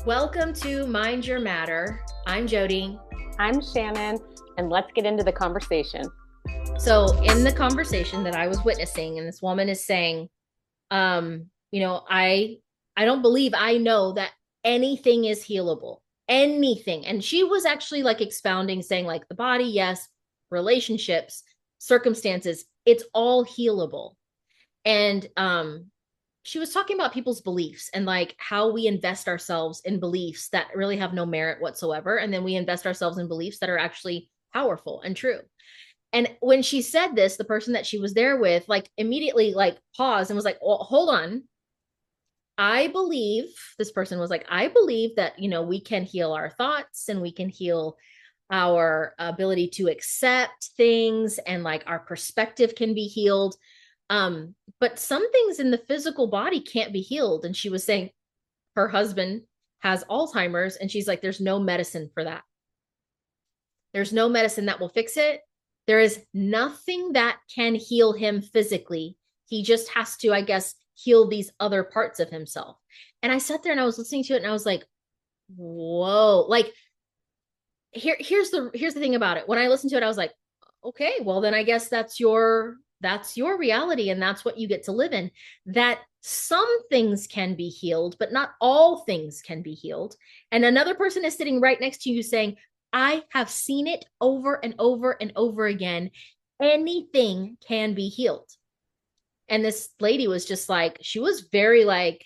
Welcome to Mind Your Matter. I'm Jody. I'm Shannon, and let's get into the conversation. So, in the conversation that I was witnessing, and this woman is saying, I don't believe I know that anything is healable. Anything. And she was actually like expounding, saying, like, the body, yes, relationships, circumstances, it's all healable. And she was talking about people's beliefs and like how we invest ourselves in beliefs that really have no merit whatsoever, and then we invest ourselves in beliefs that are actually powerful and true. And when she said this, the person that she was there with like immediately like paused and was like, well, hold on. I believe, this person was like, I believe that, we can heal our thoughts and we can heal our ability to accept things, and like our perspective can be healed. But some things in the physical body can't be healed. And she was saying her husband has Alzheimer's, and she's like, there's no medicine for that. There's no medicine that will fix it. There is nothing that can heal him physically. He just has to, I guess, heal these other parts of himself. And I sat there and I was listening to it and I was like, whoa, like here's the thing about it. When I listened to it, I was like, okay, well then I guess that's your reality, and that's what you get to live in. That some things can be healed, but not all things can be healed. And another person is sitting right next to you saying, I have seen it over and over and over again. Anything can be healed. And this lady was just like, she was very like,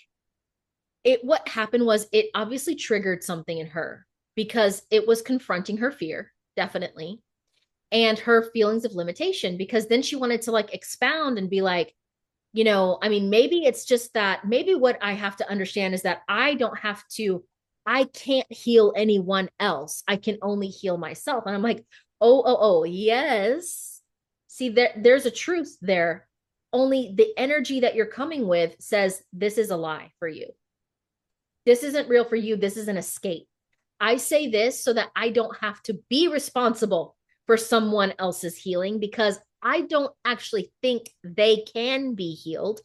what happened was it obviously triggered something in her because it was confronting her fear, definitely, and her feelings of limitation, because then she wanted to like expound and be like, I mean, maybe it's just that maybe what I have to understand is that I can't heal anyone else. I can only heal myself. And I'm like, oh, yes. See, there's a truth there. Only the energy that you're coming with says this is a lie for you. This isn't real for you. This is an escape. I say this so that I don't have to be responsible for someone else's healing, because I don't actually think they can be healed.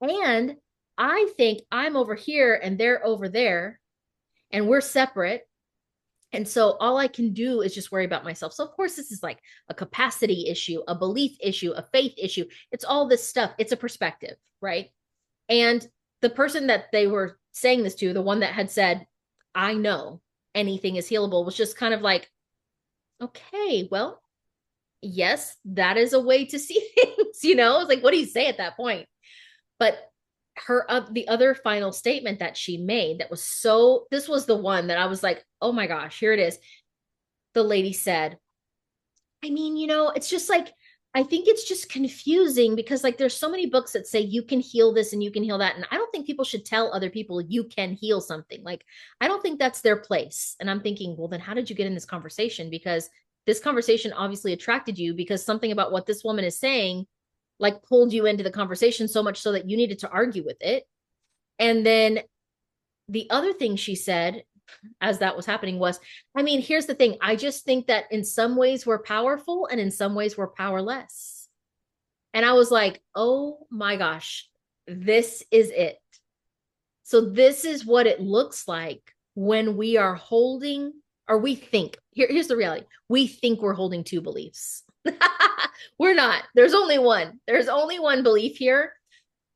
And I think I'm over here and they're over there and we're separate. And so all I can do is just worry about myself. So, of course, this is like a capacity issue, a belief issue, a faith issue. It's all this stuff. It's a perspective, right? And the person that they were saying this to, the one that had said, I know anything is healable, was just kind of like, okay, well, yes, that is a way to see things, It's like, what do you say at that point? But the other final statement that she made, that was this was the one that I was like, oh my gosh, here it is. The lady said, I mean, it's just like, I think it's just confusing because like there's so many books that say you can heal this and you can heal that. And I don't think people should tell other people you can heal something. Like, I don't think that's their place. And I'm thinking, well, then how did you get in this conversation? Because this conversation obviously attracted you because something about what this woman is saying like pulled you into the conversation so much so that you needed to argue with it. And then the other thing she said as that was happening was, I mean, here's the thing. I just think that in some ways we're powerful and in some ways we're powerless. And I was like, oh my gosh, this is it. So this is what it looks like when we are holding, or we think, here's the reality. We think we're holding two beliefs. We're not. There's only one. There's only one belief here.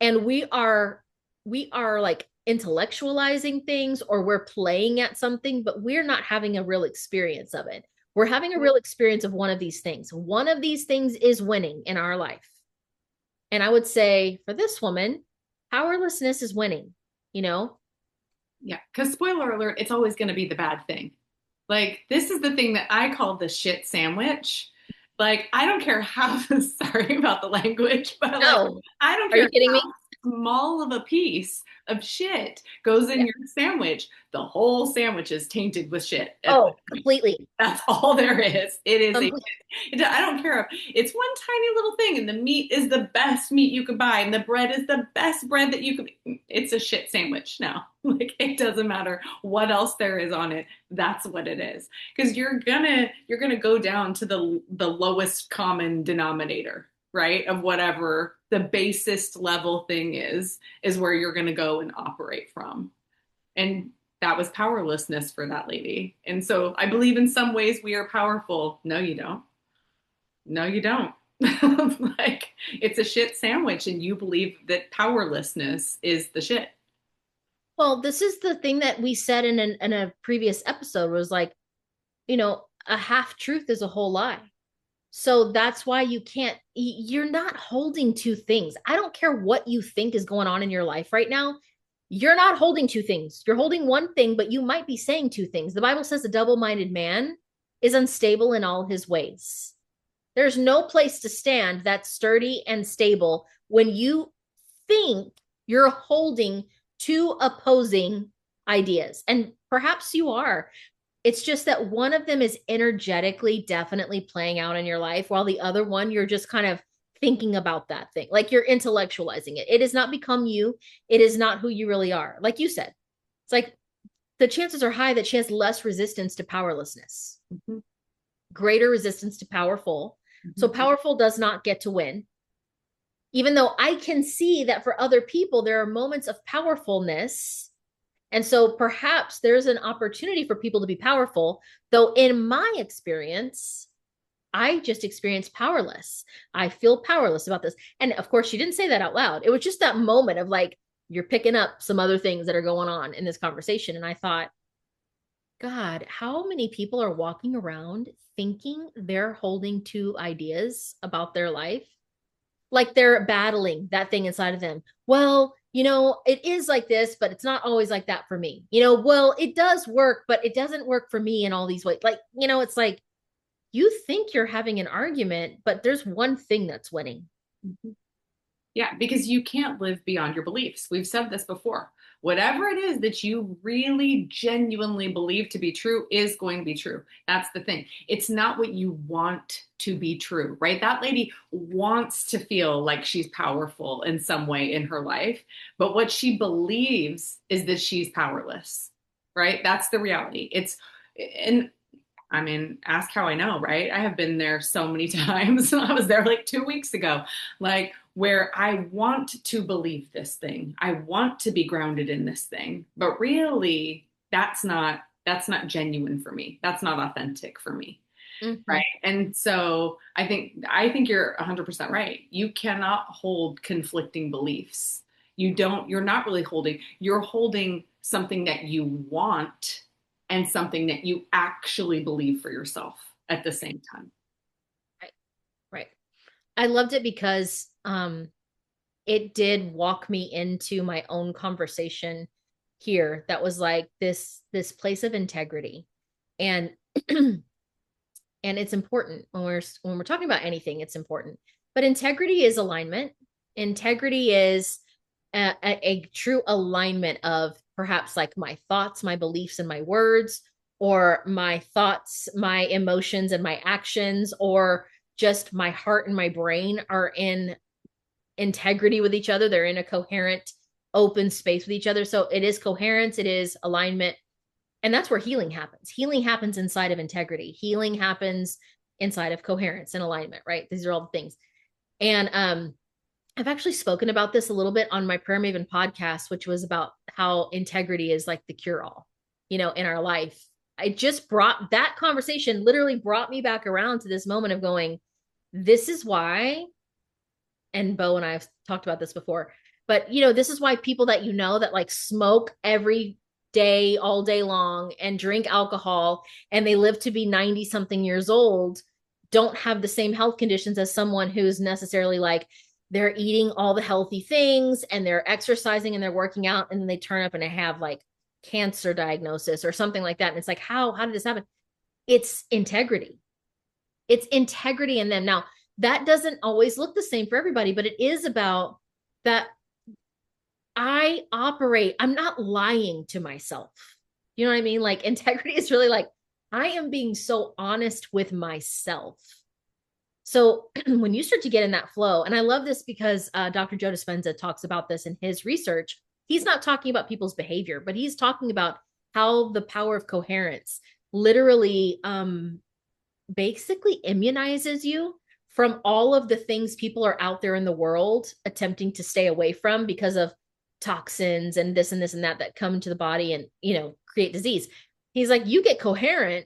And we are like intellectualizing things, or we're playing at something, but we're not having a real experience of it. We're having a real experience of one of these things. One of these things is winning in our life. And I would say for this woman, powerlessness is winning, Yeah, because spoiler alert, it's always going to be the bad thing. Like, this is the thing that I call the shit sandwich. Like, I don't care how, sorry about the language, but No. like, I don't Are you care kidding me? how small of a piece of shit goes in your sandwich. The whole sandwich is tainted with shit. Oh, completely. That's all there is. It is I don't care if it's one tiny little thing, and the meat is the best meat you could buy, and the bread is the best bread that you could. It's a shit sandwich now. Like, it doesn't matter what else there is on it. That's what it is. Because you're gonna go down to the lowest common denominator, right? Of whatever the basest level thing is where you're gonna go and operate from. And that was powerlessness for that lady. And so I believe in some ways we are powerful. No, you don't. No, you don't. Like it's a shit sandwich and you believe that powerlessness is the shit. Well, this is the thing that we said in a previous episode was like, a half truth is a whole lie. So that's why you're not holding two things. I don't care what you think is going on in your life right now. You're not holding two things. You're holding one thing, but you might be saying two things. The Bible says a double-minded man is unstable in all his ways. There's no place to stand that's sturdy and stable when you think you're holding two opposing ideas. And perhaps you are. It's just that one of them is energetically definitely playing out in your life, while the other one, you're just kind of thinking about that thing. Like you're intellectualizing it. It has not become you. It is not who you really are. Like you said, it's like the chances are high that she has less resistance to powerlessness, Mm-hmm. greater resistance to powerful. Mm-hmm. So powerful does not get to win. Even though I can see that for other people, there are moments of powerfulness. And so perhaps there's an opportunity for people to be powerful, though in my experience, I just experienced powerless. I feel powerless about this. And of course, she didn't say that out loud. It was just that moment of like, you're picking up some other things that are going on in this conversation. And I thought, God, how many people are walking around thinking they're holding two ideas about their life? Like they're battling that thing inside of them. Well, it is like this, but it's not always like that for me. Well, it does work, but it doesn't work for me in all these ways. Like, it's like you think you're having an argument, but there's one thing that's winning. Mm-hmm. Yeah, because you can't live beyond your beliefs. We've said this before. Whatever it is that you really genuinely believe to be true is going to be true. That's the thing. It's not what you want to be true, right? That lady wants to feel like she's powerful in some way in her life, but what she believes is that she's powerless, right? That's the reality. And I mean, ask how I know, right? I have been there so many times. I was there like 2 weeks ago, like where I want to believe this thing. I want to be grounded in this thing, but really that's not genuine for me. That's not authentic for me. Mm-hmm. Right. And so I think you're 100% right. You cannot hold conflicting beliefs. You're not really you're holding something that you want and something that you actually believe for yourself at the same time. Right. Right. I loved it because it did walk me into my own conversation here that was like this place of integrity. And and it's important when we're talking about anything, it's important. But integrity is alignment. Integrity is a true alignment of perhaps like my thoughts, my beliefs, and my words, or my thoughts, my emotions, and my actions, or just my heart and my brain are in integrity with each other. They're in a coherent, open space with each other. So it is coherence, it is alignment. And that's where healing happens. Healing happens inside of integrity. Healing happens inside of coherence and alignment, right? These are all the things. And I've actually spoken about this a little bit on my Prayer Maven podcast, which was about how integrity is like the cure-all, in our life. I just brought that conversation, literally brought me back around to this moment of going, this is why, and Bo and I have talked about this before, but this is why people that that like smoke every day, all day long, and drink alcohol, and they live to be 90 something years old, don't have the same health conditions as someone who's necessarily like, they're eating all the healthy things and they're exercising and they're working out, and then they turn up and they have like cancer diagnosis or something like that. And it's like, how did this happen? It's integrity. It's integrity in them. Now, that doesn't always look the same for everybody, but it is about that I'm not lying to myself. You know what I mean? Like integrity is really like, I am being so honest with myself. So when you start to get in that flow, and I love this because Dr. Joe Dispenza talks about this in his research. He's not talking about people's behavior, but he's talking about how the power of coherence literally basically immunizes you from all of the things people are out there in the world attempting to stay away from because of toxins and this and that come into the body and, create disease. He's like, you get coherent,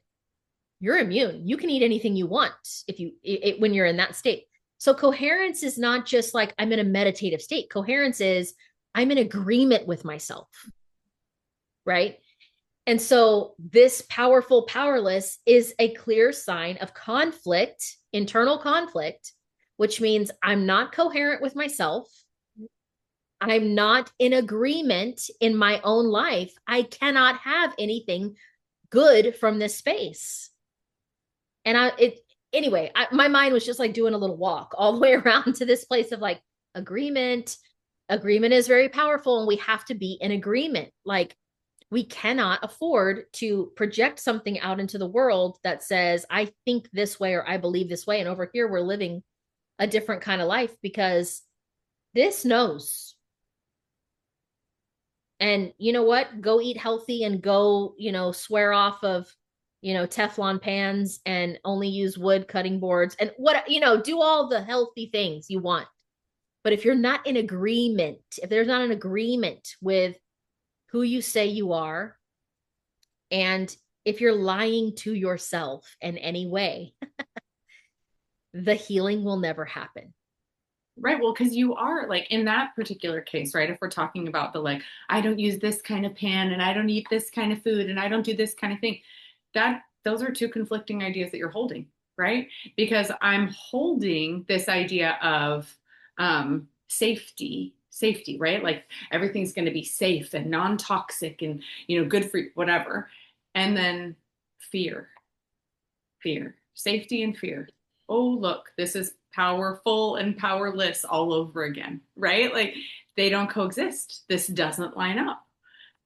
you're immune. You can eat anything you want when you're in that state. So coherence is not just like I'm in a meditative state. Coherence is I'm in agreement with myself. Right. And so this powerful powerless is a clear sign of conflict, internal conflict, which means I'm not coherent with myself. I'm not in agreement in my own life. I cannot have anything good from this space. And my mind was just like doing a little walk all the way around to this place of like agreement. Agreement is very powerful and we have to be in agreement. Like we cannot afford to project something out into the world that says, I think this way or I believe this way. And over here, we're living a different kind of life because this knows. And you know what? Go eat healthy and go, swear off of, Teflon pans and only use wood cutting boards and do all the healthy things you want. But if you're not in agreement, if there's not an agreement with who you say you are, and if you're lying to yourself in any way, the healing will never happen. Right. Well, because you are like in that particular case, right? If we're talking about the like, I don't use this kind of pan and I don't eat this kind of food and I don't do this kind of thing, those are two conflicting ideas that you're holding, right? Because I'm holding this idea of safety, right? Like everything's going to be safe and non-toxic and, good for whatever. And then fear, safety and fear. Oh, look, this is powerful and powerless all over again, right? Like they don't coexist. This doesn't line up.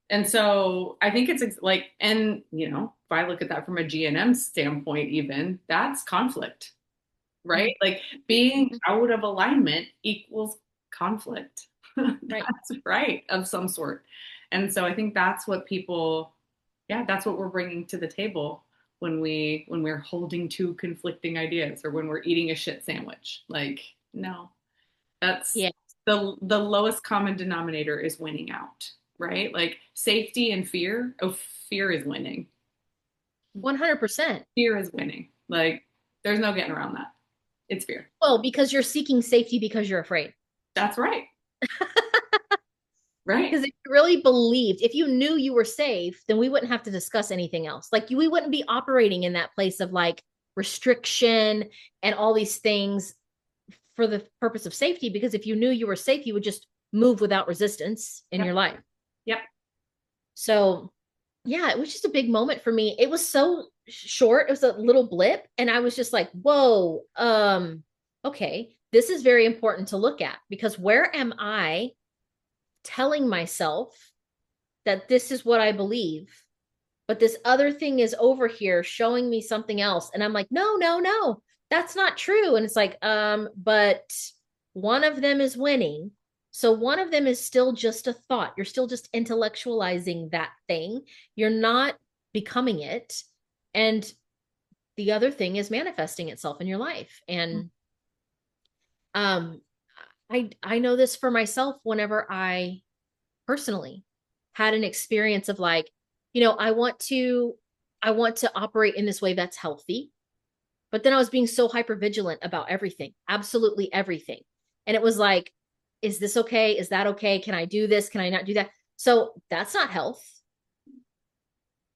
And so I think it's like, and, if I look at that from a GNM standpoint, even that's conflict, right? Like being out of alignment equals conflict. Right. That's right, of some sort. And so I think that's what that's what we're bringing to the table when we're holding two conflicting ideas or when we're eating a shit sandwich. Like, no, that's the lowest common denominator is winning out, right? Like safety and fear. Oh, fear is winning. 100%. Fear is winning. Like there's no getting around that. It's fear. Well, because you're seeking safety because you're afraid. That's right. Right. Because if you really believed, if you knew you were safe, then we wouldn't have to discuss anything else. Like we wouldn't be operating in that place of like restriction and all these things for the purpose of safety. Because if you knew you were safe, you would just move without resistance in your life. Yep. So yeah, it was just a big moment for me. It was so short. It was a little blip. And I was just like, whoa, okay, this is very important to look at because where am I telling myself that this is what I believe, but this other thing is over here showing me something else. And I'm like, no, that's not true. And it's like, but one of them is winning. So one of them is still just a thought. You're still just intellectualizing that thing. You're not becoming it. And the other thing is manifesting itself in your life. And I know this for myself whenever I personally had an experience of like, I want to operate in this way that's healthy. But then I was being so hyper vigilant about everything, absolutely everything. And it was like, is this okay? Is that okay? Can I do this? Can I not do that? So that's not health.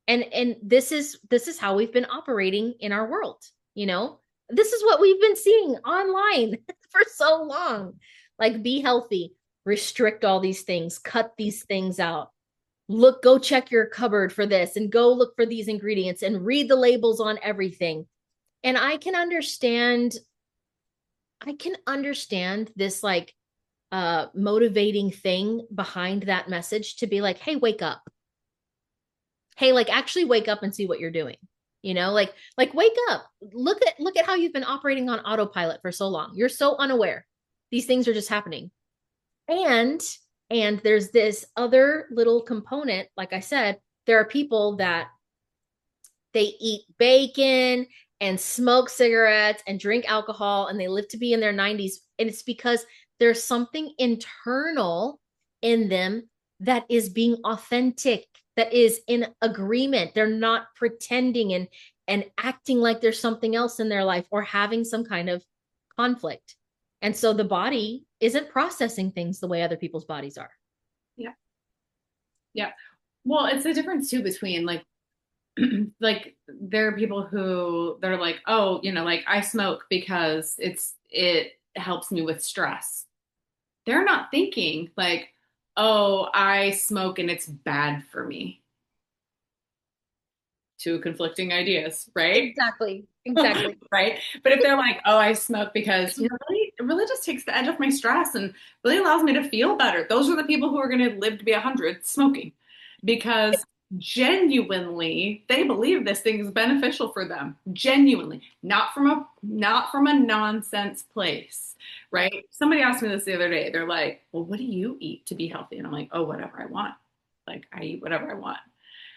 And this is how we've been operating in our world. This is what we've been seeing online for so long. Like be healthy, restrict all these things, cut these things out. Go check your cupboard for this and go look for these ingredients and read the labels on everything. And I can understand this like motivating thing behind that message to be like, hey, wake up. Hey, like actually wake up and see what you're doing. Like wake up. Look at how you've been operating on autopilot for so long. You're so unaware. These things are just happening. And there's this other little component. Like I said, there are people that they eat bacon and smoke cigarettes and drink alcohol and they live to be in their 90s. And it's because there's something internal in them that is being authentic, that is in agreement. They're not pretending and acting like there's something else in their life or having some kind of conflict. And so the body isn't processing things the way other people's bodies are. Yeah. Yeah. Well, it's the difference too between like like there are people who they're like, oh, like I smoke because it helps me with stress. They're not thinking like, oh, I smoke and it's bad for me. Two conflicting ideas, right? Exactly. Exactly. Right. But if they're like, oh, I smoke because, really, it really just takes the edge off my stress and really allows me to feel better. Those are the people who are going to live to be 100 smoking because genuinely they believe this thing is beneficial for them. Genuinely, not from a nonsense place, right? Somebody asked me this the other day. They're like, well, what do you eat to be healthy? And I'm like, oh, whatever I want. Like I eat whatever I want.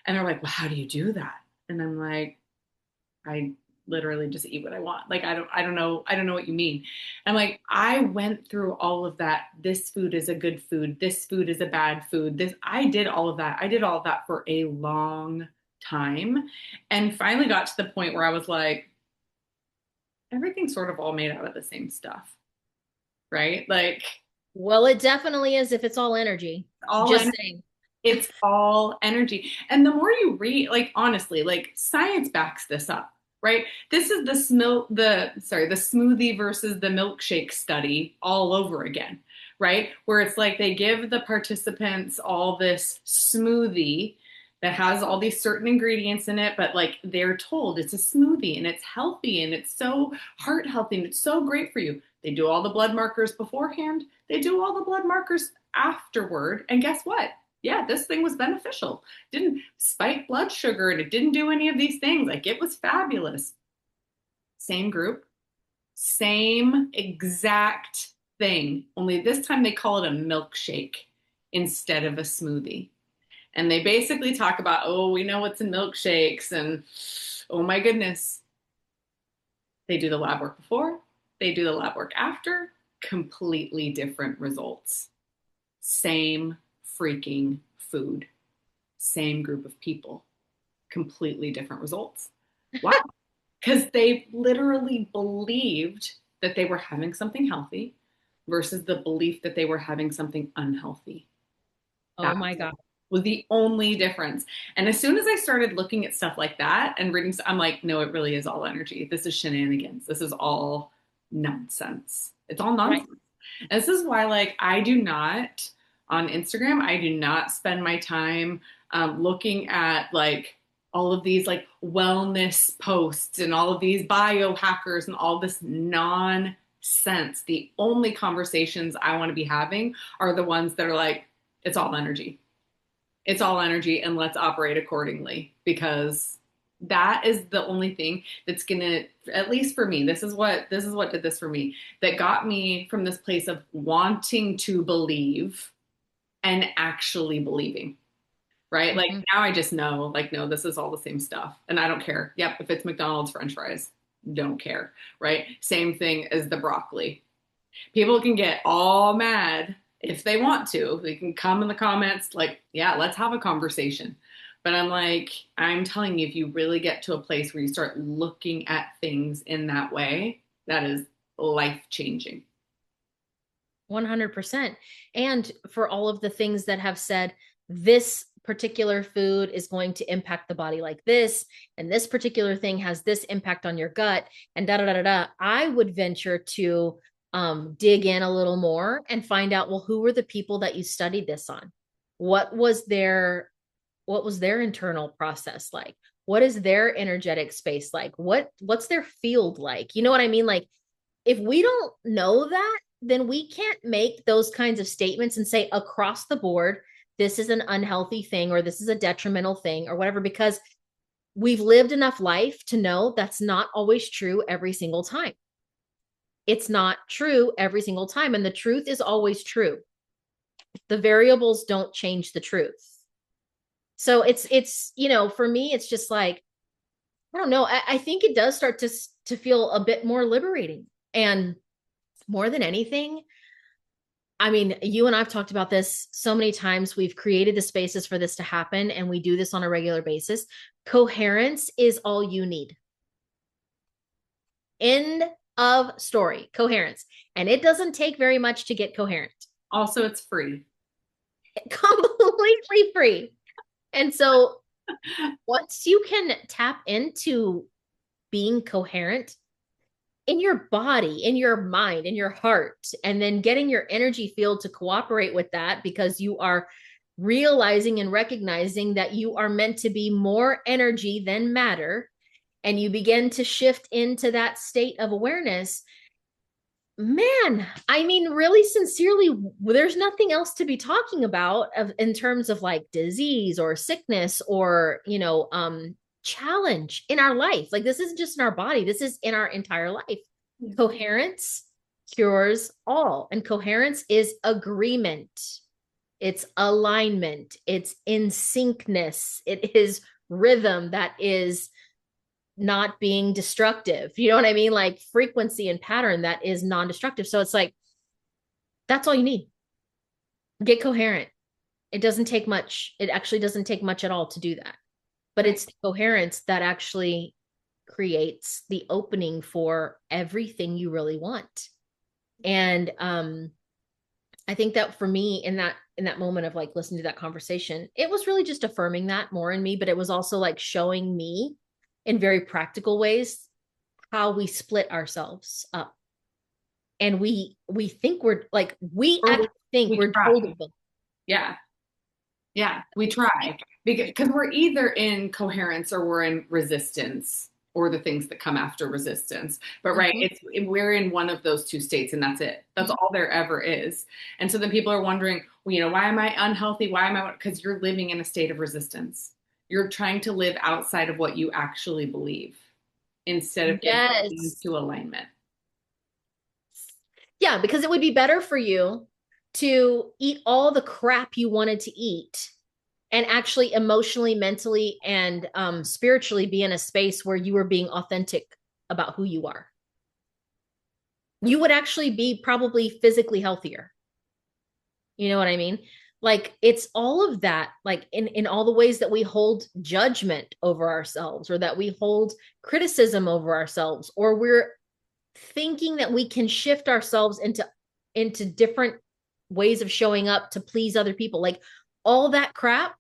And they're like, well, how do you do that? And I'm like, I literally just eat what I want. Like I don't know what you mean. I'm like, I went through all of that. This food is a good food. This food is a bad food. I did all of that. I did all of that for a long time and finally got to the point where I was like, everything's sort of all made out of the same stuff. Right? Like, Well, it definitely is if it's all energy. all Just energy. saying. It's all energy. And the more you read, like honestly, like science backs this up, right? This is the smoothie versus the milkshake study all over again, right? Where it's like they give the participants all this smoothie that has all these certain ingredients in it, but like they're told it's a smoothie and it's healthy and it's so heart healthy and it's so great for you. They do all the blood markers beforehand. They do all the blood markers afterward. And guess what? Yeah, this thing was beneficial. Didn't spike blood sugar and it didn't do any of these things. Like it was fabulous. Same group, same exact thing. Only this time they call it a milkshake instead of a smoothie. And they basically talk about, oh, we know what's in milkshakes. And oh my goodness, they do the lab work before, they do the lab work after, completely different results. Same freaking food, same group of people, completely different results. Why? Because they literally believed that they were having something healthy versus the belief that they were having something unhealthy. Oh That my God. was the only difference. And as soon as I started looking at stuff like that and reading, I'm like, no, it really is all energy. This is shenanigans. This is all nonsense. It's all nonsense. Right. And this is why, like, I do not on Instagram, I do not spend my time looking at like all of these like wellness posts and all of these biohackers and all this nonsense. The only conversations I want to be having are the ones that are like, it's all energy. It's all energy and let's operate accordingly because that is the only thing that's going to, at least for me, this is what did this for me, that got me from this place of wanting to believe and actually believing, right? Mm-hmm. Like now I just know, like, no, this is all the same stuff and I don't care. Yep. If it's McDonald's French fries, don't care, right? Same thing as the broccoli. People can get all mad if they want to. They can come in the comments like, yeah, let's have a conversation. But I'm like, I'm telling you, if you really get to a place where you start looking at things in that way, that is life-changing. 100%. And for all of the things that have said, this particular food is going to impact the body like this, and this particular thing has this impact on your gut, and da da da da da. I would venture to dig in a little more and find out, well, who were the people that you studied this on? What was their internal process like? What is their energetic space like? What's their field like? You know what I mean? Like, if we don't know that, then we can't make those kinds of statements and say across the board, this is an unhealthy thing, or this is a detrimental thing, or whatever, because we've lived enough life to know that's not always true every single time. It's not true every single time. And the truth is always true. The variables don't change the truth. So it's, for me, it's just like, I don't know. I think it does start to feel a bit more liberating. And more than anything, I mean, you and I've talked about this so many times. We've created the spaces for this to happen, and we do this on a regular basis. Coherence is all you need. End of story. Coherence. And it doesn't take very much to get coherent. Also, it's free. Completely free. And so once you can tap into being coherent in your body, in your mind, in your heart, and then getting your energy field to cooperate with that, because you are realizing and recognizing that you are meant to be more energy than matter, and you begin to shift into that state of awareness, man, I mean, really sincerely, there's nothing else to be talking about in terms of like disease or sickness or, challenge in our life. Like, this isn't just in our body, this is in our entire life. Coherence cures all. And coherence is agreement, it's alignment, it's in syncness, it is rhythm that is not being destructive. You know what I mean? Like frequency and pattern that is non-destructive. So it's like, that's all you need. Get coherent. It doesn't take much. It actually doesn't take much at all to do that. But it's the coherence that actually creates the opening for everything you really want. And I think that for me in that moment of like listening to that conversation, it was really just affirming that more in me, but it was also like showing me in very practical ways how we split ourselves up. And we think we're like, we actually think we're told. Yeah. Yeah, we try because we're either in coherence or we're in resistance, or the things that come after resistance. But right, we're in one of those two states, and that's it. That's all there ever is. And so then people are wondering, well, why am I unhealthy? Why am I? Because you're living in a state of resistance. You're trying to live outside of what you actually believe instead of getting into alignment. Yeah, because it would be better for you to eat all the crap you wanted to eat and actually emotionally, mentally, and spiritually be in a space where you were being authentic about who you are. You would actually be probably physically healthier. You know what I mean? Like, it's all of that, like in all the ways that we hold judgment over ourselves, or that we hold criticism over ourselves, or we're thinking that we can shift ourselves into different ways of showing up to please other people. Like, all that crap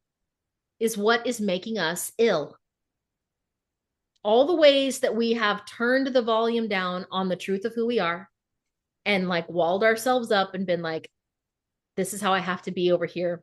is what is making us ill. All the ways that we have turned the volume down on the truth of who we are and like walled ourselves up and been like, this is how I have to be over here.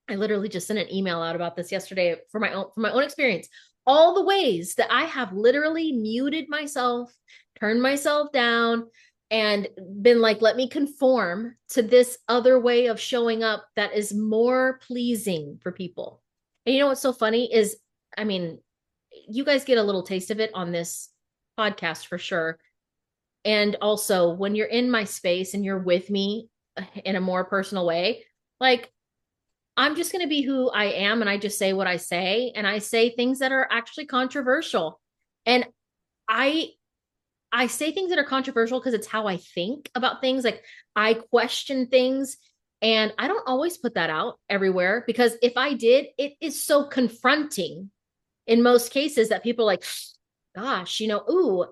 I literally just sent an email out about this yesterday from my own experience. All the ways that I have literally muted myself, turned myself down, and been like, let me conform to this other way of showing up that is more pleasing for people. And you know what's so funny is, I mean, you guys get a little taste of it on this podcast for sure. And also when you're in my space and you're with me in a more personal way, like, I'm just going to be who I am, and I just say what I say, and I say things that are actually controversial. And I say things that are controversial because it's how I think about things. Like, I question things, and I don't always put that out everywhere, because if I did, it is so confronting in most cases that people are like, gosh, ooh.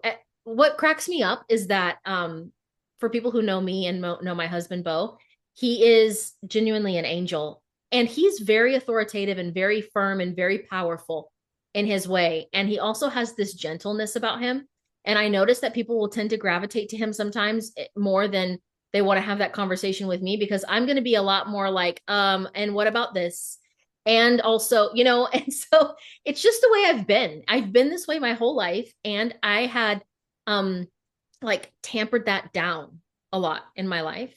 What cracks me up is that for people who know me and know my husband, Bo, he is genuinely an angel. And he's very authoritative and very firm and very powerful in his way. And he also has this gentleness about him. And I notice that people will tend to gravitate to him sometimes more than they want to have that conversation with me, because I'm going to be a lot more like, and what about this? And also, and so it's just the way I've been. I've been this way my whole life. And I had like tampered that down a lot in my life.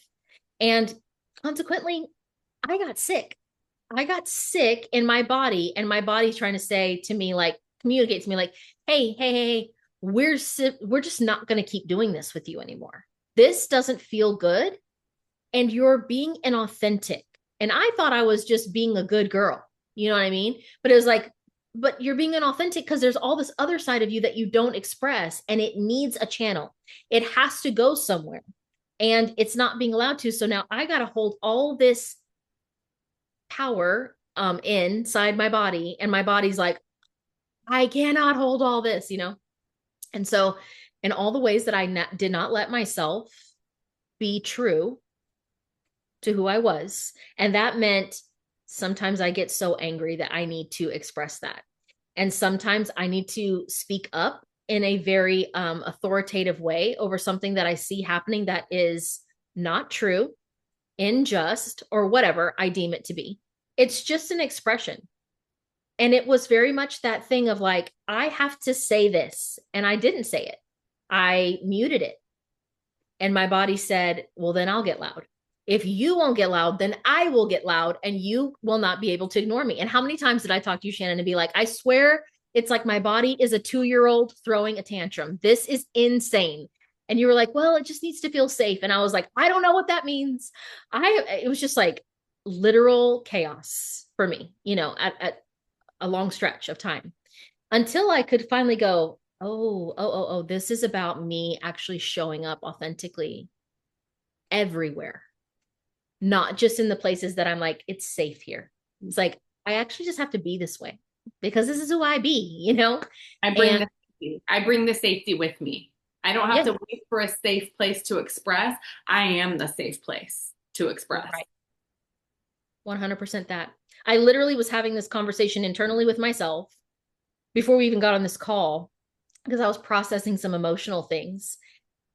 And consequently, I got sick. I got sick in my body, and my body's trying to say to me, like, communicate to me, like, hey, we're just not going to keep doing this with you anymore. This doesn't feel good, and you're being inauthentic. And I thought I was just being a good girl. You know what I mean? But it was like, but you're being inauthentic because there's all this other side of you that you don't express, and it needs a channel. It has to go somewhere. and it's not being allowed to. So now I got to hold all this power inside my body, and my body's like, I cannot hold all this, And so, in all the ways that I did not let myself be true to who I was, and that meant sometimes I get so angry that I need to express that. And sometimes I need to speak up in a very authoritative way over something that I see happening that is not true, unjust, or whatever I deem it to be. It's just an expression. And it was very much that thing of like, I have to say this. And I didn't say it. I muted it. And my body said, well, then I'll get loud. If you won't get loud, then I will get loud and you will not be able to ignore me. And how many times did I talk to you, Shannon, and be like, I swear it's like my body is a 2-year-old throwing a tantrum. This is insane. And you were like, well, it just needs to feel safe. And I was like, I don't know what that means. It was just like literal chaos for me, at a long stretch of time until I could finally go, oh, this is about me actually showing up authentically everywhere, not just in the places that I'm like, it's safe here. It's like, I actually just have to be this way because this is who I be, I bring the safety with me. I don't have Yeah. to wait for a safe place to express. I am the safe place to express. Right. 100% that. I literally was having this conversation internally with myself before we even got on this call because I was processing some emotional things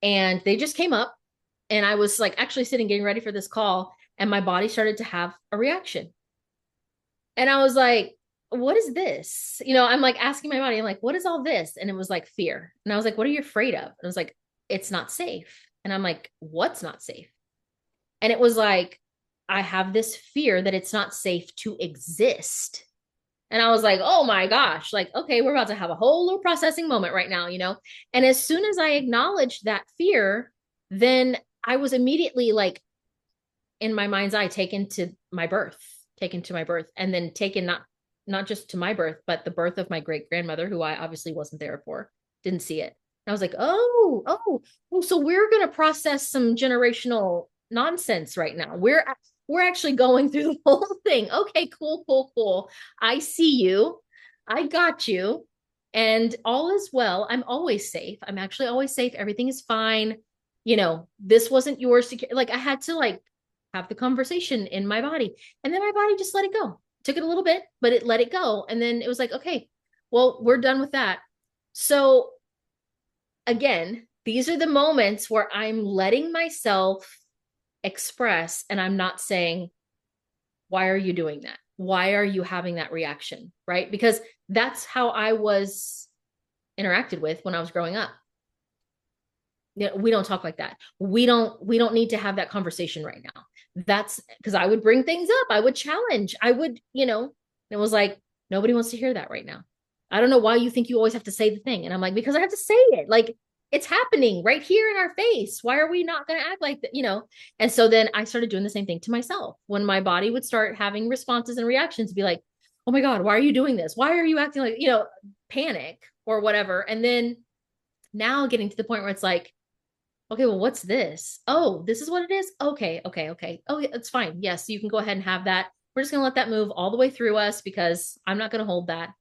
and they just came up, and I was like actually sitting getting ready for this call, and my body started to have a reaction. And I was like, what is this? I'm like asking my body, I'm like, what is all this? And it was like fear. And I was like, what are you afraid of? And I was like, it's not safe. And I'm like, what's not safe? And it was like, I have this fear that it's not safe to exist. And I was like, oh my gosh, like, okay, we're about to have a whole little processing moment right now, And as soon as I acknowledged that fear, then I was immediately like in my mind's eye taken to my birth, and then taken not just to my birth, but the birth of my great grandmother, who I obviously wasn't there for, didn't see it. And I was like, oh, so we're gonna process some generational nonsense right now. We're actually going through the whole thing. Okay, cool. I see you. I got you. And all is well. I'm always safe. I'm actually always safe. Everything is fine. This wasn't yours to like I had to like have the conversation in my body. And then my body just let it go. Took it a little bit, but it let it go. And then it was like, okay, well, we're done with that. So again, these are the moments where I'm letting myself express, and I'm not saying, why are you doing that? Why are you having that reaction? Right? Because that's how I was interacted with when I was growing up. We don't talk like that. We don't need to have that conversation right now. That's because I would bring things up. I would challenge. I would, it was like, nobody wants to hear that right now. I don't know why you think you always have to say the thing. And I'm like, because I have to say it. Like, it's happening right here in our face. Why are we not going to act like that? And so then I started doing the same thing to myself when my body would start having responses and reactions, be like, oh my God, why are you doing this? Why are you acting like, panic or whatever? And then now getting to the point where it's like, okay, well, what's this? Oh, this is what it is. Okay. Oh, yeah, it's fine. Yes, you can go ahead and have that. We're just going to let that move all the way through us because I'm not going to hold that.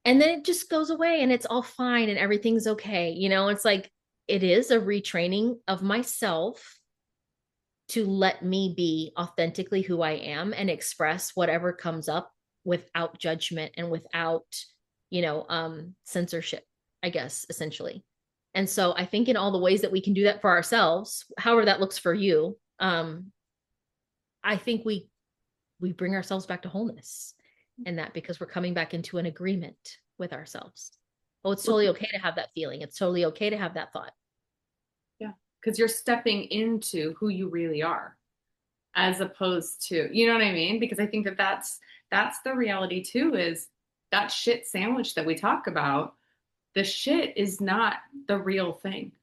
And then it just goes away and it's all fine and everything's okay. It's like, it is a retraining of myself to let me be authentically who I am and express whatever comes up without judgment and without, censorship, I guess, essentially. And so I think in all the ways that we can do that for ourselves, however that looks for you, I think we bring ourselves back to wholeness in that, because we're coming back into an agreement with ourselves. Oh, it's totally okay to have that feeling. It's totally okay to have that thought. Yeah, because you're stepping into who you really are, as opposed to, you know what I mean? Because I think that's the reality too, is that shit sandwich that we talk about. The shit is not the real thing,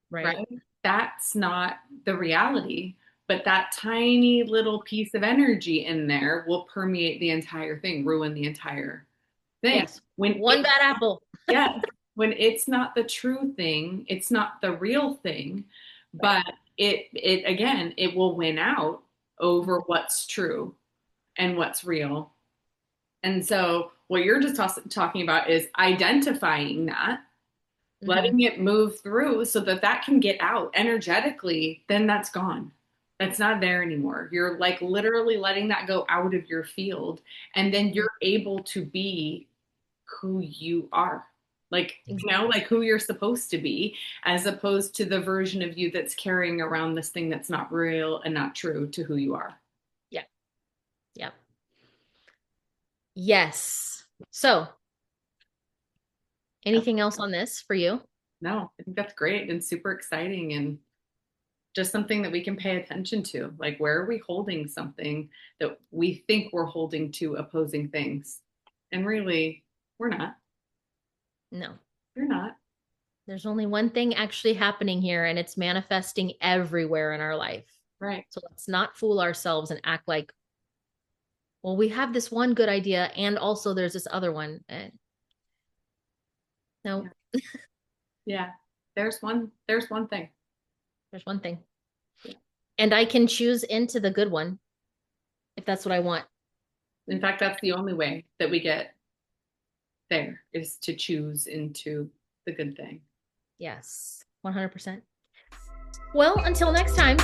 right? That's not the reality. But that tiny little piece of energy in there will permeate the entire thing, ruin the entire thing. Yes. One bad apple. Yeah. When it's not the true thing, it's not the real thing, but it again, it will win out over what's true and what's real. And so what you're just talking about is identifying that, letting it move through so that that can get out energetically, then that's gone. That's not there anymore. You're like literally letting that go out of your field, and then you're able to be who you are. Like, like who you're supposed to be, as opposed to the version of you that's carrying around this thing that's not real and not true to who you are. Yeah. Yeah. Yes. So, anything else on this for you? No, I think that's great and super exciting and just something that we can pay attention to. Like, where are we holding something that we think we're holding to opposing things? And really, we're not. No. You're not. There's only one thing actually happening here, and it's manifesting everywhere in our life. Right. So let's not fool ourselves and act like, well, we have this one good idea, and also there's this other one. No. Yeah. Yeah. There's one thing. There's one thing. Yeah. And I can choose into the good one if that's what I want. In fact, that's the only way that we get there, is to choose into the good thing. Yes, 100%. Well, until next time.